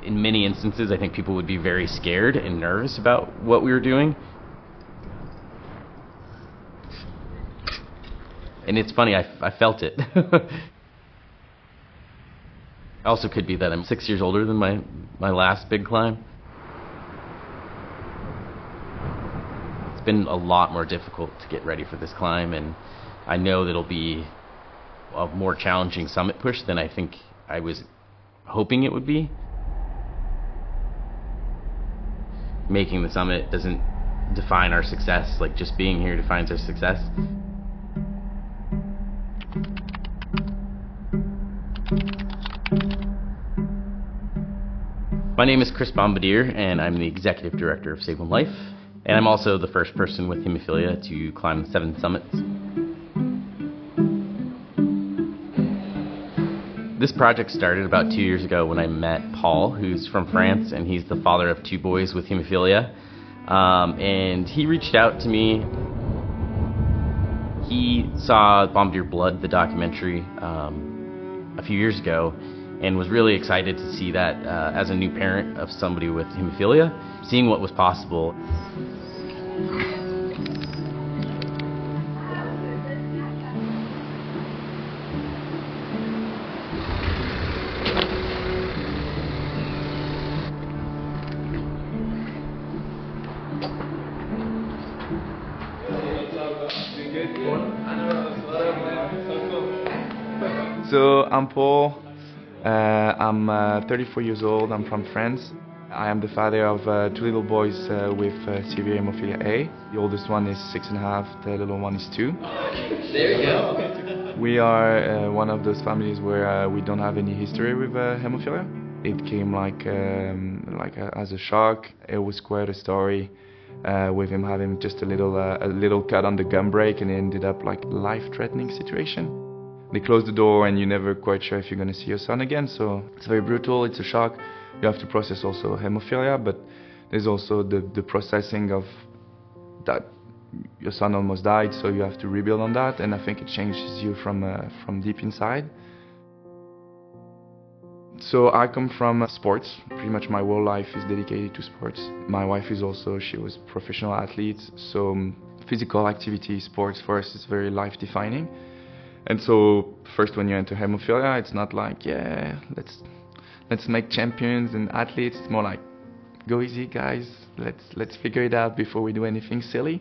In many instances, I think people would be very scared and nervous about what we were doing. And it's funny, I felt it. Also could be that I'm 6 years older than my last big climb. It's been a lot more difficult to get ready for this climb, and I know that it'll be a more challenging summit push than I think I was hoping it would be. Making the summit doesn't define our success, like just being here defines our success. My name is Chris Bombardier, and I'm the Executive Director of Save One Life, and I'm also the first person with hemophilia to climb 7 summits. This project started about 2 years ago when I met Paul, who's from France, and he's the father of 2 boys with hemophilia. And he reached out to me. He saw Bombardier Blood, the documentary, a few years ago, and was really excited to see that as a new parent of somebody with hemophilia, seeing what was possible. So I'm Paul. I'm 34 years old. I'm from France. I am the father of 2 little boys with severe hemophilia A. The oldest one is 6.5. The little one is 2. There you go. We are one of those families where we don't have any history with hemophilia. It came as a shock. It was quite a story with him having just a little cut on the gum break, and it ended up like life-threatening situation. They close the door and you're never quite sure if you're going to see your son again, so it's very brutal, it's a shock. You have to process also hemophilia, but there's also the processing of that your son almost died, so you have to rebuild on that, and I think it changes you from deep inside. So I come from sports. Pretty much my whole life is dedicated to sports. My wife is also, she was a professional athlete, so physical activity, sports for us is very life-defining. And so first when you enter hemophilia, it's not like, yeah, let's make champions and athletes. It's more like, go easy guys, let's figure it out before we do anything silly.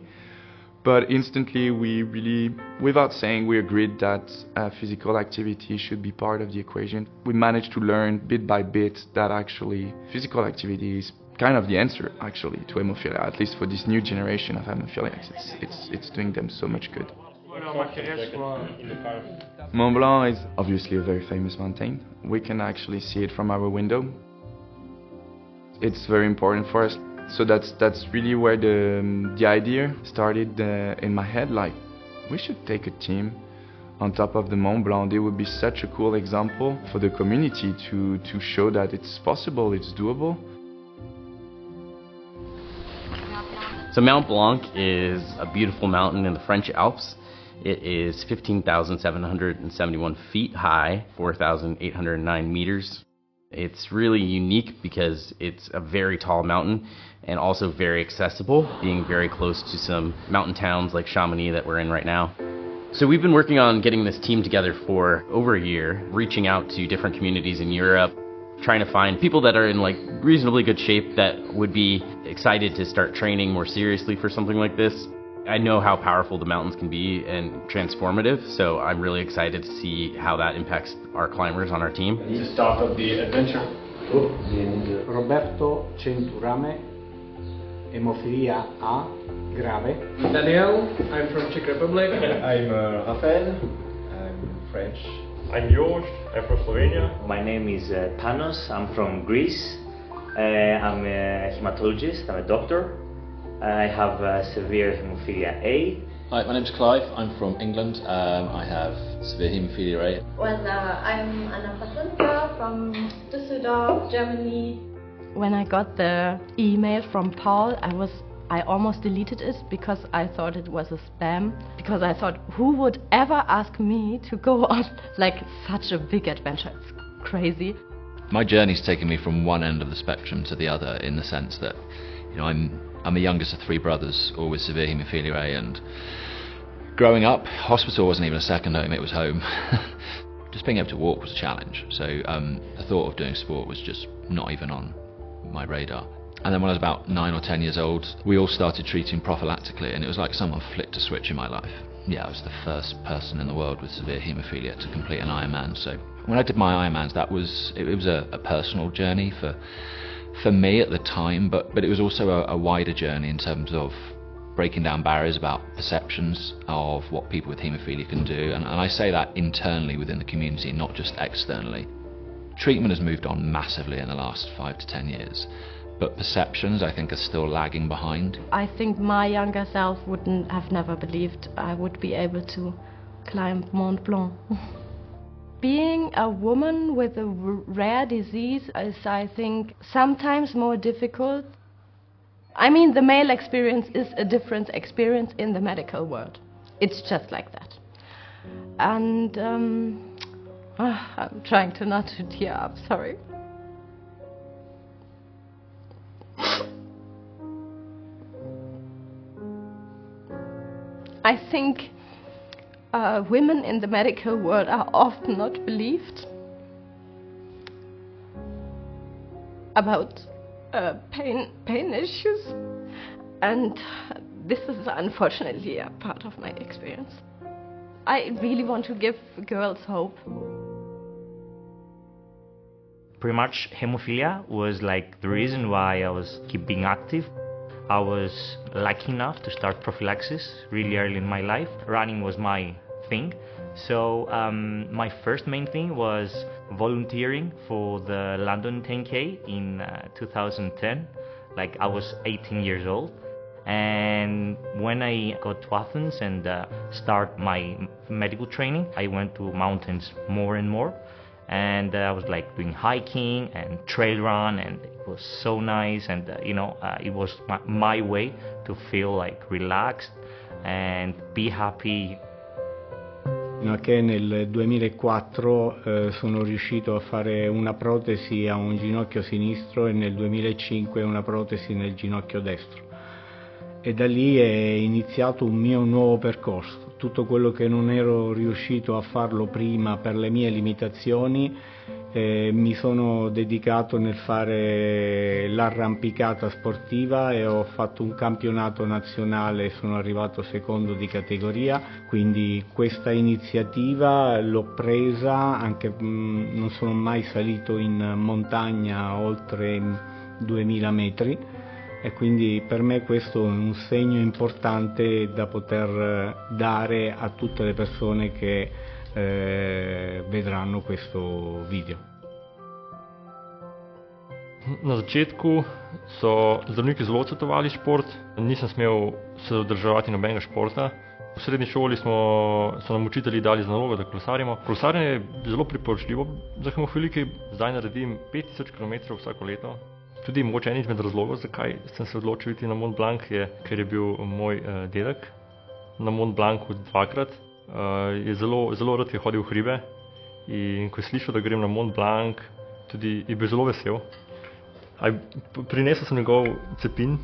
But instantly we really, without saying, we agreed that physical activity should be part of the equation. We managed to learn bit by bit that actually physical activity is kind of the answer actually to hemophilia, at least for this new generation of hemophiliacs. It's doing them so much good. Mont Blanc is obviously a very famous mountain. We can actually see it from our window. It's very important for us. So that's really where the idea started in my head. Like, we should take a team on top of the Mont Blanc. It would be such a cool example for the community to show that it's possible, it's doable. So Mount Blanc is a beautiful mountain in the French Alps. It is 15,771 feet high, 4,809 meters. It's really unique because it's a very tall mountain and also very accessible, being very close to some mountain towns like Chamonix that we're in right now. So we've been working on getting this team together for over a year, reaching out to different communities in Europe, trying to find people that are in like reasonably good shape that would be excited to start training more seriously for something like this. I know how powerful the mountains can be and transformative, so I'm really excited to see how that impacts our climbers on our team. The start of the adventure. Roberto Centurame, hemophilia A, grave. Daniel, I'm from Czech Republic. I'm Rafael, I'm French. I'm George, I'm from Slovenia. My name is Panos, I'm from Greece. I'm a hematologist, I'm a doctor. I have severe hemophilia A. Hi, my name's Clive, I'm from England. I have severe hemophilia A. Well, I'm Anna Pasunka from Düsseldorf, Germany. When I got the email from Paul, I almost deleted it because I thought it was a spam. Because I thought, who would ever ask me to go on like such a big adventure? It's crazy. My journey's taken me from one end of the spectrum to the other, in the sense that, you know, I'm the youngest of three brothers, all with severe haemophilia A, and growing up, hospital wasn't even a second home, it was home. Just being able to walk was a challenge, so the thought of doing sport was just not even on my radar. And then when I was about 9 or 10 years old, we all started treating prophylactically, and it was like someone flicked a switch in my life. Yeah, I was the first person in the world with severe haemophilia to complete an Ironman. So when I did my Ironmans, it was a personal journey for me at the time, but it was also a wider journey in terms of breaking down barriers about perceptions of what people with haemophilia can do, and I say that internally within the community, not just externally. Treatment has moved on massively in the last 5 to 10 years, but perceptions, I think, are still lagging behind. I think my younger self wouldn't have never believed I would be able to climb Mont Blanc. Being a woman with a rare disease is, I think, sometimes more difficult. I mean, the male experience is a different experience in the medical world. It's just like that. And I'm trying to not to tear up, sorry. I think women in the medical world are often not believed about pain issues, and this is unfortunately a part of my experience. I really want to give girls hope. Pretty much hemophilia was like the reason why I was keep being active. I was lucky enough to start prophylaxis really early in my life. Running was my thing. So my first main thing was volunteering for the London 10K in 2010. Like, I was 18 years old. And when I got to Athens and start my medical training, I went to mountains more and more. And I was like doing hiking and trail run, and it was so nice. And it was my way to feel like relaxed and be happy. Fino a che nel 2004 sono riuscito a fare una protesi a un ginocchio sinistro e nel 2005 una protesi nel ginocchio destro. E da lì è iniziato un mio nuovo percorso. Tutto quello che non ero riuscito a farlo prima per le mie limitazioni, mi sono dedicato nel fare l'arrampicata sportiva e ho fatto un campionato nazionale, sono arrivato secondo di categoria, quindi questa iniziativa l'ho presa, anche non sono mai salito in montagna oltre 2000 metri. E quindi per me questo è un segno importante da poter dare a tutte le persone che vedranno questo video. Na začetku so zdravniki zelo odsvetovali šport, nisem smel se udeleževati nobenega športa. V srednji šoli so nam učitelji dali za nalogo, da kolesarimo. Kolesarjenje je zelo priporočljivo za hemofilike, zdaj naredim 5000 km vsako leto. Tudi mogoče en izmed razlogov, zakaj sem se odločil iti na Mont Blanc, je, ker je bil moj dedek na Mont Blancu dvakrat. Je zelo rad je hodil v hribe in ko je slišal, da grem na Mont Blanc, tudi je bil zelo vesel. Prinesel sem njegov cepin,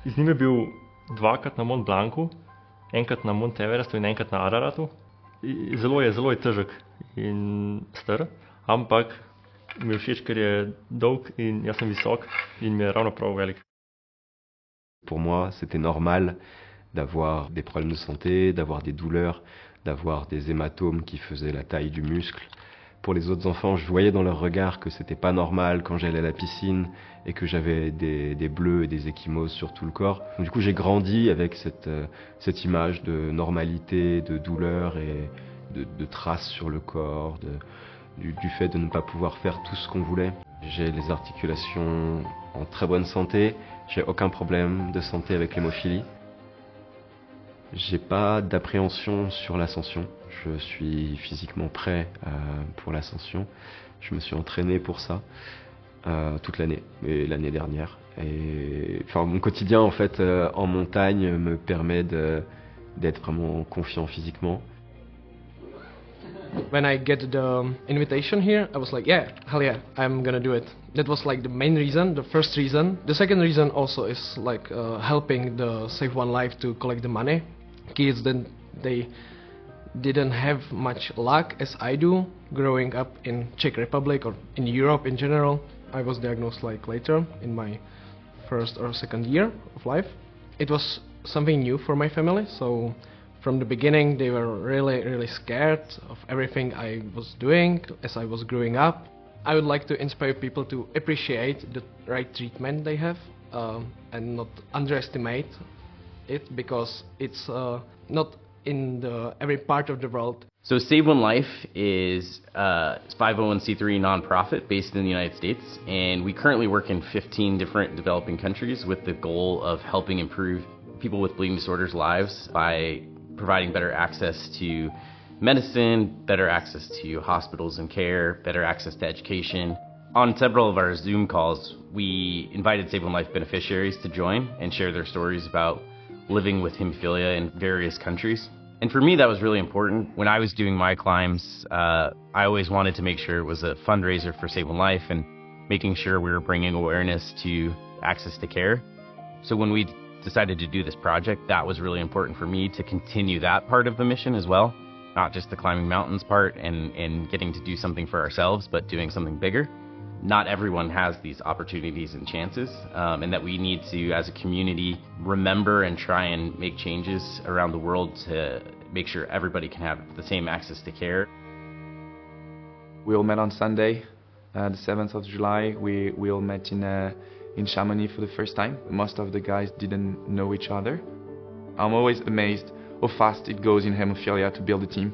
z njim je bil dvakrat na Mont Blancu, enkrat na Mont Everestu in enkrat na Araratu. Zelo je težek in star, ampak mi je všeč, ker je dolg in jaz sem visok in mi je ravno prav velik. Pour moi, c'était normal d'avoir des problèmes de santé, d'avoir des douleurs, d'avoir des hématomes qui faisaient la taille du muscle. Pour les autres enfants, je voyais dans leur regard que c'était pas normal quand j'allais à la piscine et que j'avais des bleus et des ecchymoses sur tout le corps. Donc, du coup, j'ai grandi avec cette image de normalité, de douleur et de traces sur le corps, du fait de ne pas pouvoir faire tout ce qu'on voulait. J'ai les articulations en très bonne santé, j'ai aucun problème de santé avec l'hémophilie. J'ai pas d'appréhension sur l'ascension, je suis physiquement prêt pour l'ascension. Je me suis entraîné pour ça toute l'année et l'année dernière. Et enfin, mon quotidien en fait en montagne me permet d'être vraiment confiant physiquement. When I get the invitation here, I was like, yeah, hell yeah, I'm gonna do it. That was like the main reason, the first reason. The second reason also is like helping the Save One Life to collect the money. Kids, then they didn't have much luck as I do growing up in Czech Republic or in Europe in general. I was diagnosed like later in my first or second year of life. It was something new for my family, so from the beginning they were really scared of everything I was doing as I was growing up. I would like to inspire people to appreciate the right treatment they have and not underestimate it, because it's not in every part of the world. So Save One Life is a 501c3 nonprofit based in the United States, and we currently work in 15 different developing countries with the goal of helping improve people with bleeding disorders' lives by providing better access to medicine, better access to hospitals and care, better access to education. On several of our Zoom calls, we invited Save One Life beneficiaries to join and share their stories about living with hemophilia in various countries. And for me, that was really important. When I was doing my climbs, I always wanted to make sure it was a fundraiser for Save One Life and making sure we were bringing awareness to access to care. So when we decided to do this project, that was really important for me to continue that part of the mission as well. Not just the climbing mountains part and getting to do something for ourselves, but doing something bigger. Not everyone has these opportunities and chances, and that we need to, as a community, remember and try and make changes around the world to make sure everybody can have the same access to care. We all met on Sunday, the 7th of July. We all met in Chamonix for the first time. Most of the guys didn't know each other. I'm always amazed how fast it goes in hemophilia to build a team.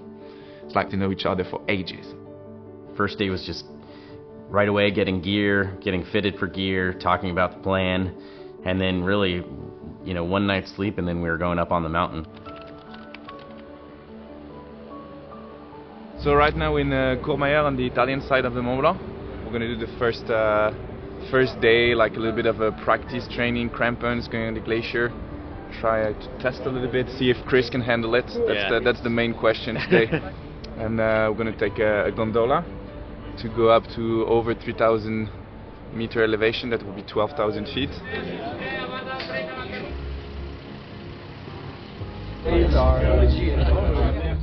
It's like to know each other for ages. First day was just right away getting gear, getting fitted for gear, talking about the plan, and then really, one night's sleep, and then we were going up on the mountain. So right now in Courmayeur on the Italian side of the Mont Blanc. We're going to do the first day, like a little bit of a practice training, crampons, going on the glacier. Try to test a little bit, see if Chris can handle it. That's the main question today. And we're going to take a gondola to go up to over 3,000 meter elevation. That will be 12,000 feet.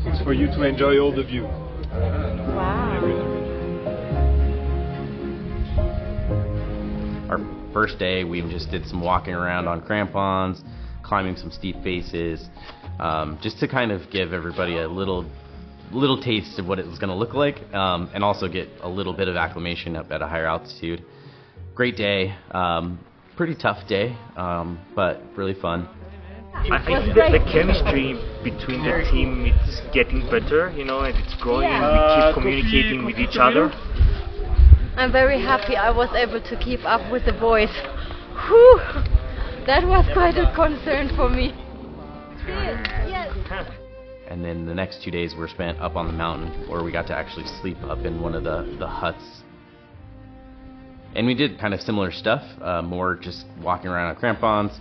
It's for you to enjoy all the view. Wow. Our first day, we just did some walking around on crampons, climbing some steep faces, just to kind of give everybody a little taste of what it was going to look like, and also get a little bit of acclimation up at a higher altitude. Great day, pretty tough day, but really fun. I think the chemistry between the team is getting better, and it's growing. We keep communicating with each other. I'm very happy I was able to keep up with the boys. Whew! That was quite a concern for me. Yes. And then the next 2 days were spent up on the mountain, where we got to actually sleep up in one of the huts. And we did kind of similar stuff, more just walking around on crampons,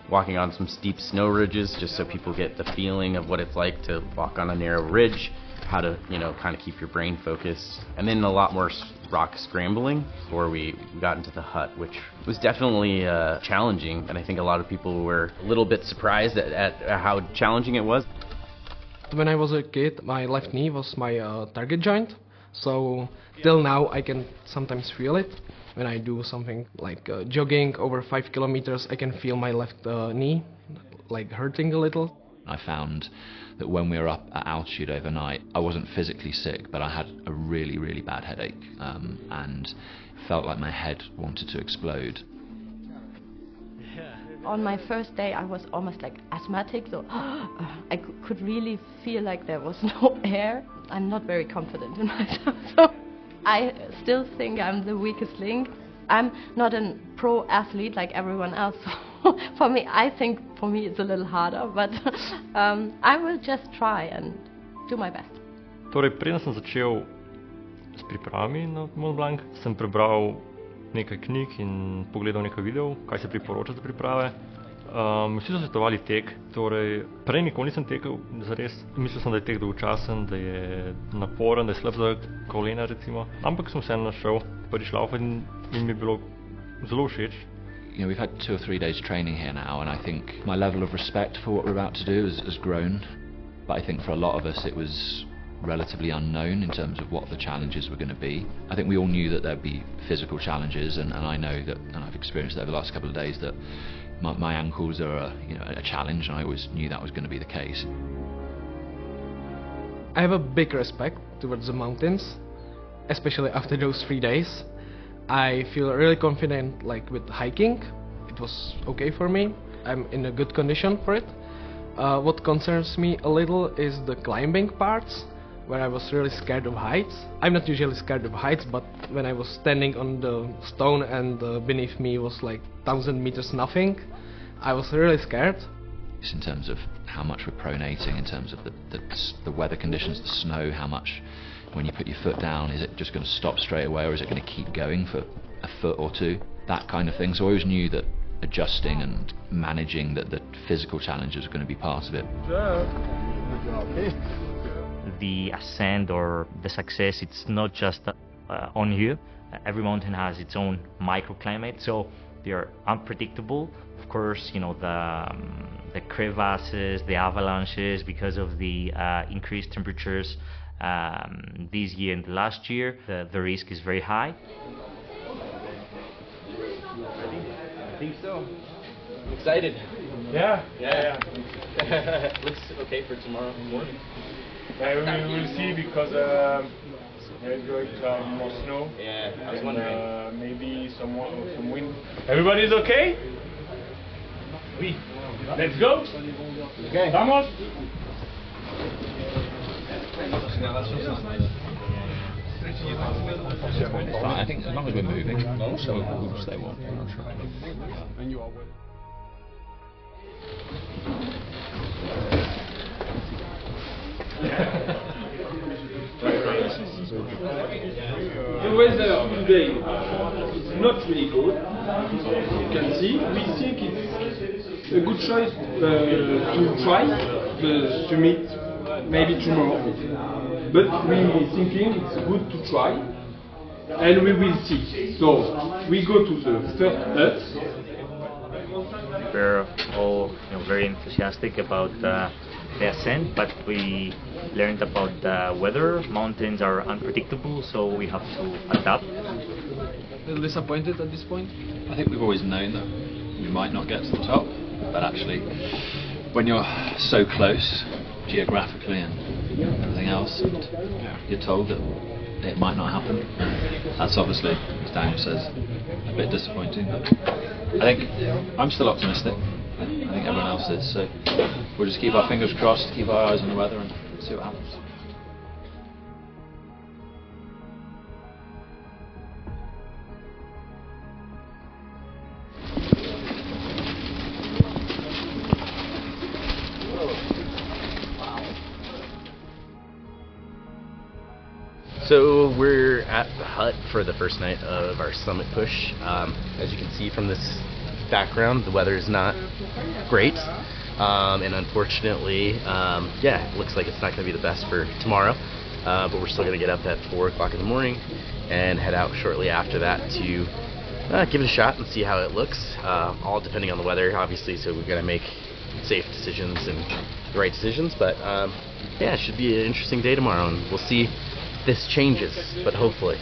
walking on some steep snow ridges, just so people get the feeling of what it's like to walk on a narrow ridge, how to, kind of keep your brain focused. And then a lot more rock scrambling before we got into the hut, which was definitely challenging. And I think a lot of people were a little bit surprised at how challenging it was. When I was a kid, my left knee was my target joint, so till now I can sometimes feel it. When I do something like jogging over 5 kilometers, I can feel my left knee like hurting a little. I found that when we were up at altitude overnight, I wasn't physically sick, but I had a really bad headache, and felt like my head wanted to explode. On my first day, I was almost like asthmatic, so I could really feel like there was no air. I'm not very confident in myself, so I still think I'm the weakest link. I'm not a pro athlete like everyone else. For me, I think it's a little harder, but I will just try and do my best. Torej, preden sem začel s pripravami na Mont Blanc, sem prebral nekaj knjig in pogledal nekaj videov, kaj se priporoča za priprave. Vsi so svetovali tek, torej prej nikoli nisem tekel zares. Mislil sem, da je tek dolgočasen, da je naporen, da je slab za kolena recimo. Ampak sem vseeno našel prvič laufati in mi je bilo zelo všeč. You know, we've had 2 or 3 days training here now, and I think my level of respect for what we're about to do has grown. But I think for a lot of us it was relatively unknown in terms of what the challenges were going to be. I think we all knew that there'd be physical challenges, and I know that, and I've experienced over the last couple of days, that my ankles are a challenge, and I always knew that was going to be the case. I have a big respect towards the mountains, especially after those 3 days. I feel really confident, like with hiking. It was okay for me. I'm in a good condition for it. What concerns me a little is the climbing parts, where I was really scared of heights. I'm not usually scared of heights, but when I was standing on the stone and beneath me was like 1,000 meters nothing, I was really scared. In terms of how much we're pronating, in terms of the weather conditions, the snow, how much when you put your foot down, is it just going to stop straight away, or is it going to keep going for a foot or two? That kind of thing. So I always knew that adjusting and managing the physical challenges were going to be part of it. The ascent or the success, it's not just on you. Every mountain has its own microclimate, so they are unpredictable. Of course, you know, the crevasses, the avalanches, because of the increased temperatures this year and last year, the risk is very high. I think so. I'm excited. Yeah. Looks okay for tomorrow morning. We will see, because there's going to have more snow. Yeah, I was wondering. Maybe some wind. Everybody's okay? Oui. Let's go. Okay. Vamos. I think as long as we're moving, we'll stay warm. The weather today is not really good. You can see. We think it's a good choice to try the summit maybe tomorrow. But we thinking it's good to try, and we will see. So we go to the first hut. We're all very enthusiastic about the ascent, but we learned about the weather. Mountains are unpredictable, so we have to adapt. A little disappointed at this point? I think we've always known that we might not get to the top, but actually when you're so close geographically and everything else, and you're told that it might not happen, that's obviously, as Daniel says, a bit disappointing, but I think I'm still optimistic. I think everyone else is, so we'll just keep our fingers crossed, keep our eyes on the weather and see what happens. So we're at the hut for the first night of our summit push. As you can see from this background, the weather is not great, and unfortunately, it looks like it's not going to be the best for tomorrow, but we're still going to get up at 4 o'clock in the morning and head out shortly after that to give it a shot and see how it looks, all depending on the weather, obviously, so we've got to make safe decisions and the right decisions, but it should be an interesting day tomorrow, and we'll see if this changes, but hopefully.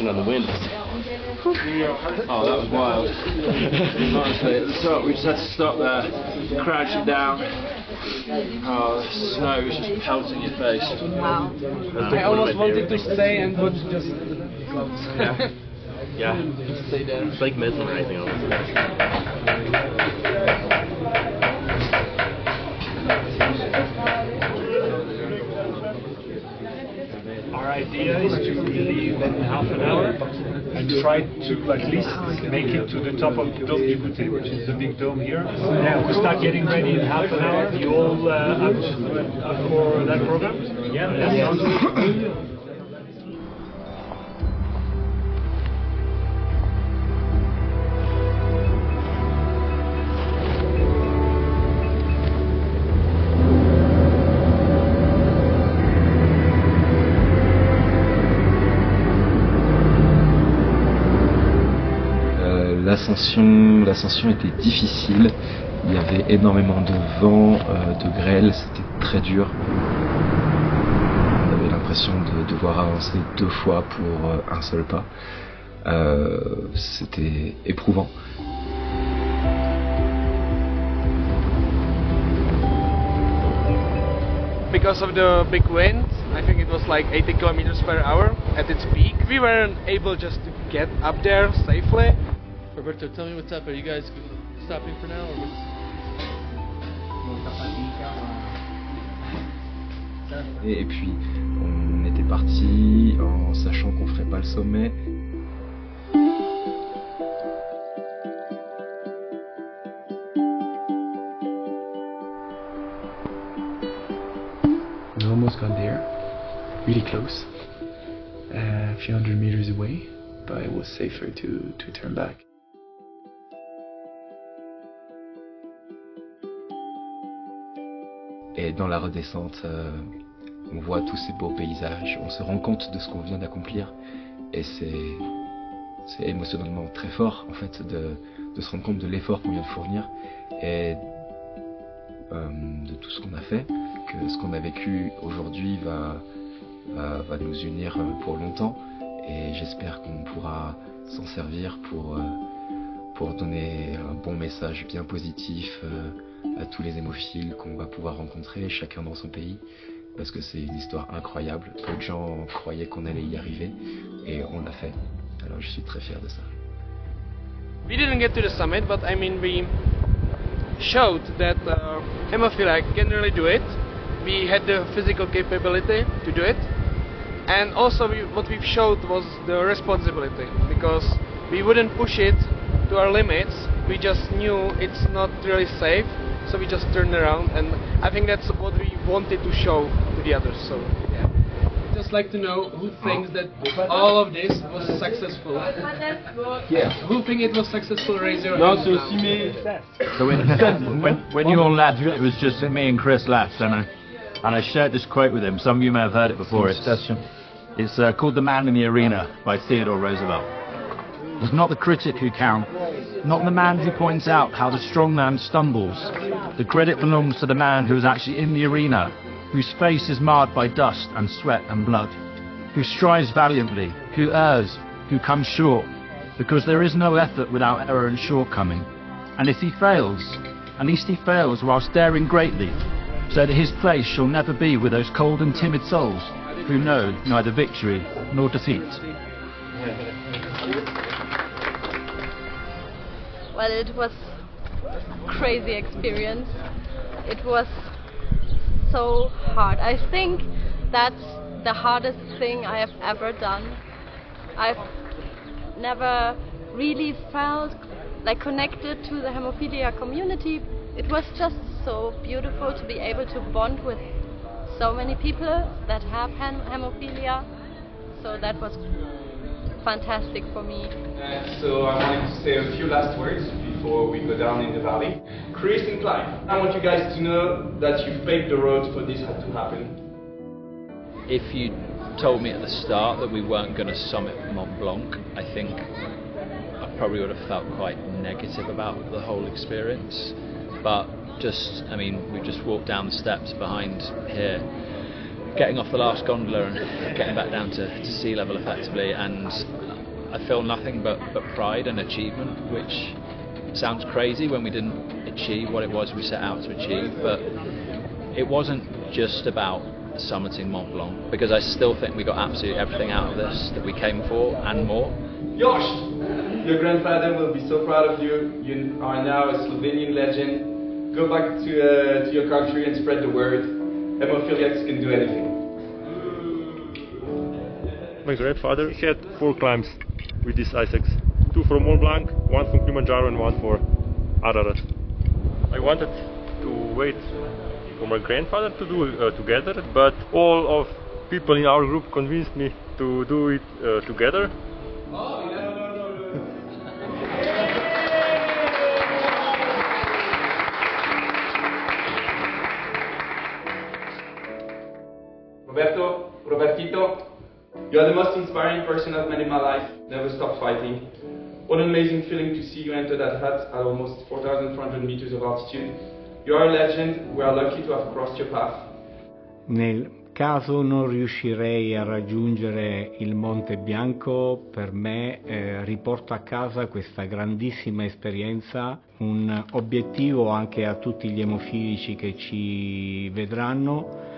traction on the wind. Oh, that was wild. Honestly, at the top, we just had to stop there, crouch it down. Oh, the snow was just pelting your face. Wow. I almost wanted to stay and watch just the clouds. Yeah. Stay there. It's like mesmerizing almost. Our idea is to leave in half an hour and try to at least make it to the top of the Dome du Goûter, which is the big dome here. Yeah, we'll start getting ready in half an hour. You all up for that program? Yeah. Sounds good. L'ascension était difficile, il y avait énormément de vent, de grêle, c'était très dur. On avait l'impression de devoir avancer 2 fois pour un seul pas. C'était éprouvant. Because of the big wind, I think it was like 80 kilometers per hour at its peak. We weren't able just to get up there safely. Roberto, tell me what's up. Are you guys stopping for now, or what's... Et puis on était parti en sachant qu'on ferait pas le sommet. We almost got there, really close, a few hundred meters away, but it was safer to turn back. Et dans la redescente, on voit tous ces beaux paysages, on se rend compte de ce qu'on vient d'accomplir, et c'est émotionnellement très fort en fait de se rendre compte de l'effort qu'on vient de fournir et de tout ce qu'on a fait, que ce qu'on a vécu aujourd'hui va nous unir pour longtemps, et j'espère qu'on pourra s'en servir pour donner un bon message bien positif à tous les hémophiles qu'on va pouvoir rencontrer, chacun dans son pays, parce que c'est une histoire incroyable. Peu de gens croyaient qu'on allait y arriver, et on l'a fait. Alors je suis très fier de ça. We didn't get to the summit, but I mean we showed that hemophilia can really do it. We had the physical capability to do it, and also what we showed was the responsibility, because we wouldn't push it to our limits. We just knew it's not really safe, so we just turned around, and I think that's what we wanted to show to the others. So yeah. Just like to know who thinks that all of this was successful. Yeah. Who think it was successful? Raise your hand. So when you all left, it was just me and Chris left, and I shared this quote with him. Some of you may have heard it before. It's called "The Man in the Arena" by Theodore Roosevelt. It's not the critic who counts, not the man who points out how the strong man stumbles. The credit belongs to the man who is actually in the arena, whose face is marred by dust and sweat and blood, who strives valiantly, who errs, who comes short, because there is no effort without error and shortcoming. And if he fails, at least he fails whilst daring greatly, so that his place shall never be with those cold and timid souls who know neither victory nor defeat. Well, it was a crazy experience. It was so hard. I think that's the hardest thing I have ever done. I've never really felt like connected to the hemophilia community. It was just so beautiful to be able to bond with so many people that have hemophilia. So that was fantastic for me. So I wanted to say a few last words before we go down in the valley. Chris and Clive, I want you guys to know that you paved the road for this had to happen. If you told me at the start that we weren't going to summit Mont Blanc, I think I probably would have felt quite negative about the whole experience. But we've just walked down the steps behind here, getting off the last gondola and getting back down to sea level effectively, and I felt nothing but pride and achievement, which sounds crazy when we didn't achieve what it was we set out to achieve, but it wasn't just about summiting Mont Blanc, because I still think we got absolutely everything out of this that we came for and more. Josh, your grandfather will be so proud of you. You are now a Slovenian legend. Go back to your country and spread the word. Hemophiliacs can do anything. My grandfather had 4 climbs with this ice axe. 2 from Mont Blanc, 1 from Kilimanjaro and 1 for Ararat. I wanted to wait for my grandfather to do together, but all of people in our group convinced me to do it together. Robertito, you are the most inspiring person I've met in my life. Never stop fighting. What an amazing feeling to see you enter that hut at almost 4,400 meters of altitude. You are a legend. We are lucky to have crossed your path. Nel caso non riuscirei a raggiungere il Monte Bianco, per me riporto a casa questa grandissima esperienza, un obiettivo anche a tutti gli emofilici che ci vedranno,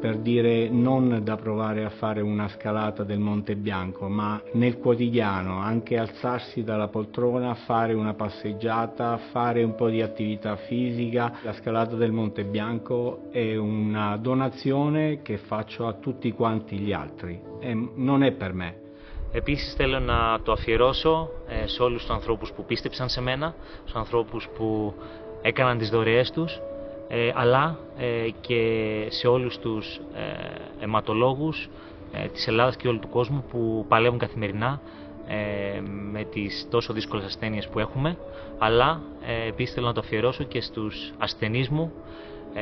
per dire non da provare a fare una scalata del Monte Bianco, ma nel quotidiano anche alzarsi dalla poltrona, fare una passeggiata, fare un po' di attività fisica. La scalata del Monte Bianco è una donazione che faccio a tutti quanti gli altri e non è per me. Επίσης θέλω να το αφιερώσω σε όλους τους ανθρώπους που πίστεψαν σε μένα, στους ανθρώπους που έκαναν τις δωρεές τους, αλλά και σε όλους τους αιματολόγους της Ελλάδας και όλου του κόσμου που παλεύουν καθημερινά με τις τόσο δύσκολες ασθένειες που έχουμε, αλλά επίσης θέλω να το αφιερώσω και στους ασθενείς μου,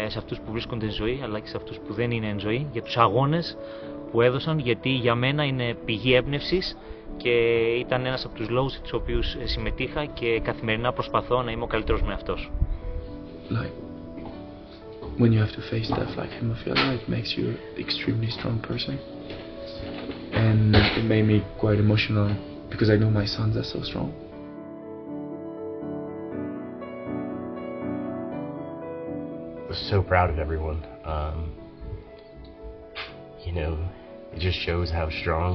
σε αυτούς που βρίσκονται εν ζωή, αλλά και σε αυτούς που δεν είναι εν ζωή, για τους αγώνες που έδωσαν, γιατί για μένα είναι πηγή έμπνευσης και ήταν ένας από τους λόγους για τους οποίους συμμετείχα και καθημερινά προσπαθώ να είμαι ο καλύτερος με αυτός. When you have to face stuff like hemophilia, it makes you an extremely strong person. And it made me quite emotional because I know my sons are so strong. I was so proud of everyone. You know, it just shows how strong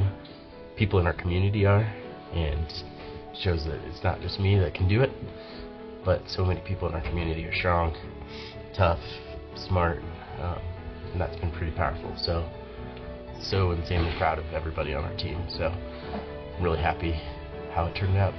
people in our community are, and shows that it's not just me that can do it, but so many people in our community are strong, tough, smart, and that's been pretty powerful. So insanely proud of everybody on our team. So I'm really happy how it turned out.